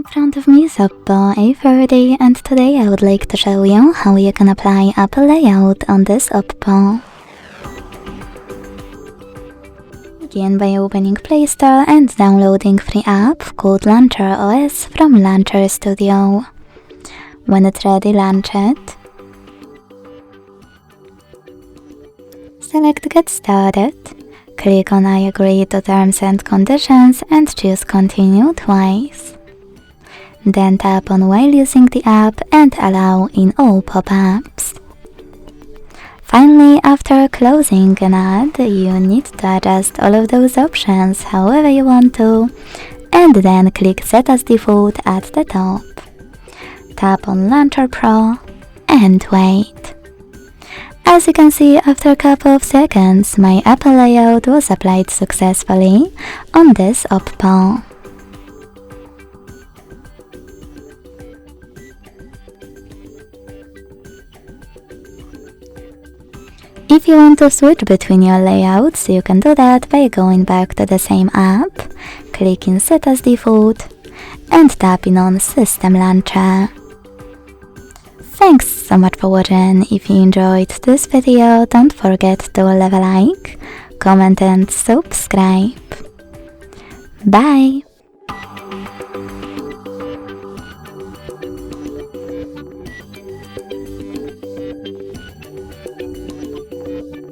In front of me is Oppo A40 and today I would like to show you how you can apply Apple layout on this Oppo. Begin by opening Play Store and downloading free app called Launcher OS from Launcher Studio. When it's ready, launch it. Select Get Started. Click on I agree to terms and conditions and choose Continue twice. Then tap on While using the app and Allow in all pop-ups. Finally, after closing an ad, you need to adjust all of those options however you want to, and then click Set as Default at the top. Tap on Launcher Pro and wait. As you can see, after a couple of seconds, my Apple layout was applied successfully on this Oppo. If you want to switch between your layouts, you can do that by going back to the same app, clicking Set as Default, and tapping on System Launcher. Thanks so much for watching. If you enjoyed this video, don't forget to leave a like, comment and subscribe. Bye!